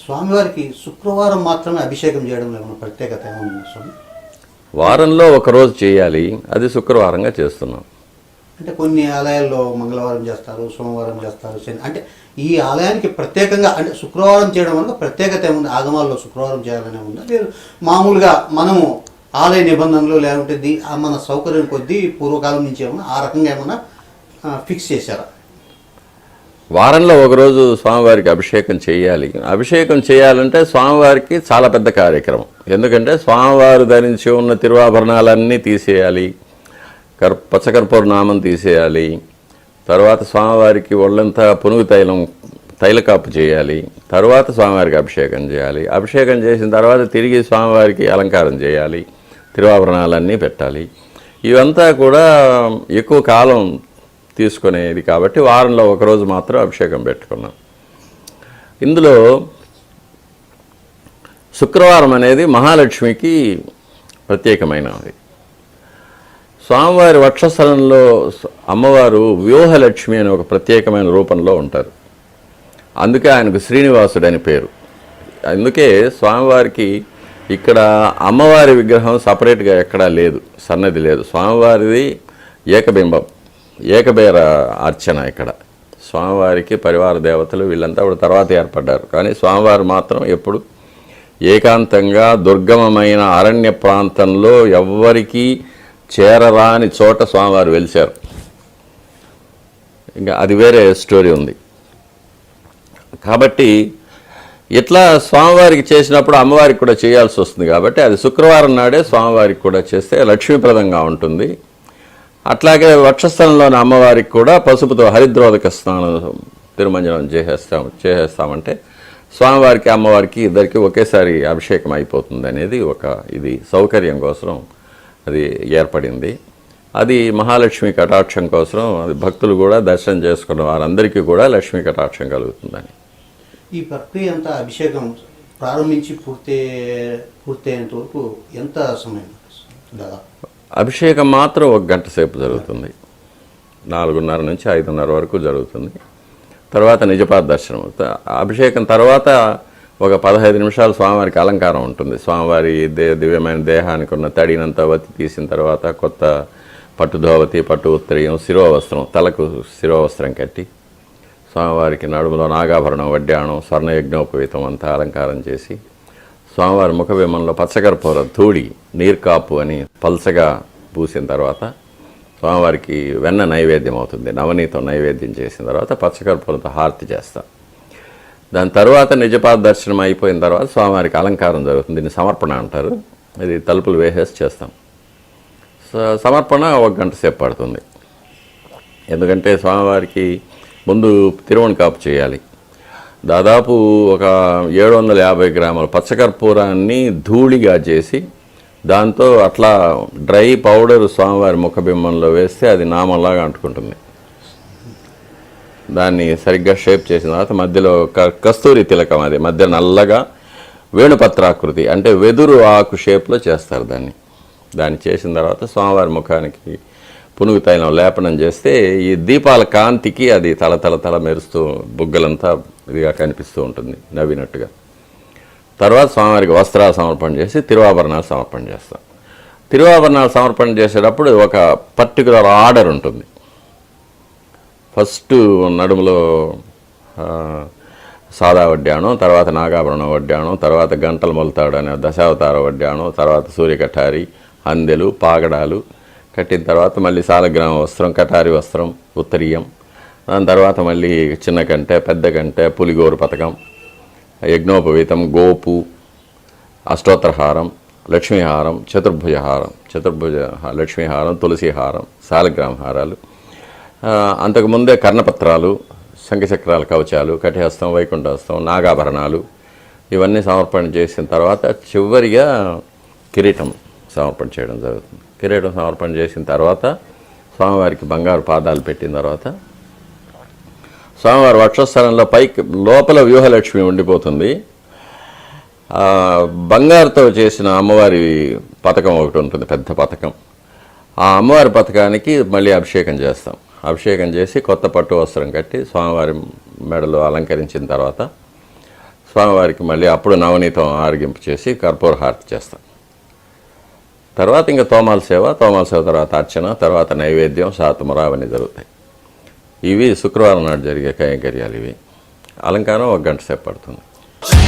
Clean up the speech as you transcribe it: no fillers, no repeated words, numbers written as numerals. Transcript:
స్వామివారికి శుక్రవారం మాత్రమే అభిషేకం చేయడంలో ఏమైనా ప్రత్యేకత ఏమన్నా స్వామి? వారంలో ఒకరోజు చేయాలి, అది శుక్రవారంగా చేస్తున్నాం. అంటే కొన్ని ఆలయాల్లో మంగళవారం చేస్తారు, సోమవారం చేస్తారు, శని, అంటే ఈ ఆలయానికి ప్రత్యేకంగా అంటే శుక్రవారం చేయడం వల్ల ప్రత్యేకత ఏముంది? ఆగమాల్లో శుక్రవారం చేయాలనే ఉందా, లేదు మామూలుగా మనము ఆలయ నిబంధనలు లేకుంటే మన సౌకర్యం కొద్దీ పూర్వకాలం నుంచి ఏమన్నా ఆ రకంగా ఏమన్నా ఫిక్స్ చేశారా? వారంలో ఒకరోజు స్వామివారికి అభిషేకం చేయాలి. అభిషేకం చేయాలంటే స్వామివారికి చాలా పెద్ద కార్యక్రమం. ఎందుకంటే స్వామివారు ధరించి ఉన్న తిరువాభరణాలన్నీ తీసేయాలి, పచ్చకర్పూర నామం తీసేయాలి, తర్వాత స్వామివారికి ఒళ్ళంతా పునుగు తైలకాపు చేయాలి, తర్వాత స్వామివారికి అభిషేకం చేయాలి. అభిషేకం చేసిన తర్వాత తిరిగి స్వామివారికి అలంకారం చేయాలి, తిరువాభరణాలన్నీ పెట్టాలి. ఇవంతా కూడా ఎక్కువ కాలం తీసుకునేది కాబట్టి వారంలో ఒకరోజు మాత్రం అభిషేకం పెట్టుకున్నాం. ఇందులో శుక్రవారం అనేది మహాలక్ష్మికి ప్రత్యేకమైనది. స్వామివారి వక్షస్థలంలో అమ్మవారు వ్యూహలక్ష్మి అనే ఒక ప్రత్యేకమైన రూపంలో ఉంటారు. అందుకే ఆయనకు శ్రీనివాసుడు అని పేరు. అందుకే స్వామివారికి ఇక్కడ అమ్మవారి విగ్రహం సపరేట్గా ఎక్కడా లేదు, సన్నది లేదు. స్వామివారిది ఏకబింబం, ఏకబేర అర్చన. ఇక్కడ స్వామివారికి పరివార దేవతలు వీళ్ళంతా కూడా తర్వాత ఏర్పడ్డారు, కానీ స్వామివారు మాత్రం ఎప్పుడు ఏకాంతంగా దుర్గమమైన అరణ్య ప్రాంతంలో ఎవ్వరికీ చేరరాని చోట స్వామివారు వెలిశారు. ఇంకా అది వేరే స్టోరీ ఉంది. కాబట్టి ఇట్లా స్వామివారికి చేసినప్పుడు అమ్మవారికి కూడా చేయాల్సి వస్తుంది. కాబట్టి అది శుక్రవారం నాడే స్వామివారికి కూడా చేస్తే లక్ష్మీప్రదంగా ఉంటుంది. అట్లాగే వక్షస్థలంలోని అమ్మవారికి కూడా పసుపుతో హరిద్రోదక స్నానం తిరుమంజనం చేసేస్తామంటే స్వామివారికి అమ్మవారికి ఇద్దరికి ఒకేసారి అభిషేకం అయిపోతుంది అనేది ఇది సౌకర్యం కోసం అది ఏర్పడింది. అది మహాలక్ష్మి కటాక్షం కోసం, అది భక్తులు కూడా దర్శనం చేసుకున్న వారందరికీ కూడా లక్ష్మీ కటాక్షం కలుగుతుందని. ఈ ప్రక్రియ అంతా అభిషేకం ప్రారంభించి పూర్తయ్యేంత వరకు ఎంత సమయం దాదాపు? అభిషేకం మాత్రం 1 గంట సేపు జరుగుతుంది. 4:30 నుంచి 5:30 వరకు జరుగుతుంది. తర్వాత నిజపాద దర్శనం. అభిషేకం తర్వాత ఒక 15 నిమిషాలు స్వామివారికి అలంకారం ఉంటుంది. స్వామివారి దివ్యమైన దేహానికి ఉన్న తడినంతా వత్తి తీసిన తర్వాత కొత్త పట్టు ధోవతి, పట్టు ఉత్తరీయం, శిరోవస్త్రం, తలకు శిరోవస్త్రం కట్టి స్వామివారికి నడుములో నాగాభరణం, వడ్డాణం, స్వర్ణయజ్ఞోపవీతం అంతా అలంకారం చేసి స్వామివారి ముఖబింబంలో పచ్చకర్పూర ధూళి, నీర్కాపు అని పల్చగా పూసిన తర్వాత స్వామివారికి వెన్న నైవేద్యం అవుతుంది. నవనీతం నైవేద్యం చేసిన తర్వాత పచ్చకర్పూరంతో హారతి చేస్తాం. దాని తర్వాత నిజపాద దర్శనం అయిపోయిన తర్వాత స్వామివారికి అలంకారం జరుగుతుంది. దీన్ని సమర్పణ అంటారు. ఇది తలుపులు వేసేసి చేస్తాం. సమర్పణ 1 గంట సేపు పడుతుంది. ఎందుకంటే స్వామివారికి ముందు తిరువణకాపు చేయాలి. దాదాపు ఒక 750 గ్రాముల పచ్చకర్పూరాన్ని ధూళిగా చేసి దాంతో అట్లా డ్రై పౌడర్ స్వామివారి ముఖబింబంలో వేస్తే అది నామంలాగా అంటుకుంటుంది. దాన్ని సరిగ్గా షేప్ చేసిన తర్వాత మధ్యలో కస్తూరి తిలకం, అది మధ్య నల్లగా వేణుపత్రాకృతి అంటే వెదురు ఆకు షేప్లో చేస్తారు. దాన్ని చేసిన తర్వాత స్వామివారి ముఖానికి పునుగు తైలం లేపనం చేస్తే ఈ దీపాల కాంతికి అది తల మెరుస్తూ బుగ్గలంతా ఇదిగా కనిపిస్తూ ఉంటుంది, నవ్వినట్టుగా. తర్వాత స్వామివారికి వస్త్రాలు సమర్పణ చేసి తిరువాభరణాలు సమర్పణ చేస్తాం. తిరువాభరణాలు సమర్పణ చేసేటప్పుడు ఒక పర్టికులర్ ఆర్డర్ ఉంటుంది. ఫస్ట్ నడుములో సాదా వడ్డాణం, తర్వాత నాగాభరణం వడ్డాణం, తర్వాత గంటలు మొలతాడు అనే దశావతార వడ్డాణం, తర్వాత సూర్యకఠారి, అందెలు, పాగడాలు కట్టిన తర్వాత మళ్ళీ సాలగ్రామ వస్త్రం, కటారి వస్త్రం, ఉత్తరీయం, దాని తర్వాత మళ్ళీ చిన్న కంటె, పెద్ద కంటె, పులిగోరు పథకం, యజ్ఞోపవీతం, గోపు, అష్టోత్తరహారం, లక్ష్మీహారం, చతుర్భుజ లక్ష్మీహారం, తులసిహారం, సాలగ్రామ హారాలు, అంతకుముందే కర్ణపత్రాలు, శంఖచక్రాల కవచాలు, కటిహస్తం, వైకుంఠహస్తం, నాగాభరణాలు ఇవన్నీ సమర్పణ చేసిన తర్వాత చివరిగా కిరీటం సమర్పణ చేయడం జరుగుతుంది. కిరీటం సమర్పణ చేసిన తర్వాత స్వామివారికి బంగారు పాదాలు పెట్టిన తర్వాత స్వామివారి వక్షస్థలంలో పైకి లోపల వ్యూహలక్ష్మి ఉండిపోతుంది. బంగారుతో చేసిన అమ్మవారి పథకం ఒకటి ఉంటుంది, పెద్ద పథకం. ఆ అమ్మవారి పథకానికి మళ్ళీ అభిషేకం చేస్తాం. అభిషేకం చేసి కొత్త పట్టు వస్త్రం కట్టి స్వామివారి మెడలో అలంకరించిన తర్వాత స్వామివారికి మళ్ళీ అప్పుడు నవనీతం ఆరగింపు చేసి కర్పూర హారతి చేస్తాం. తర్వాత ఇంకా తోమాల సేవ తర్వాత అర్చన, తర్వాత నైవేద్యం, శాతముర అవన్నీ జరుగుతాయి. ఇవి శుక్రవారం నాడు జరిగే కైంకర్యాలు. ఇవి అలంకారం 1 గంట సేపు పడుతుంది.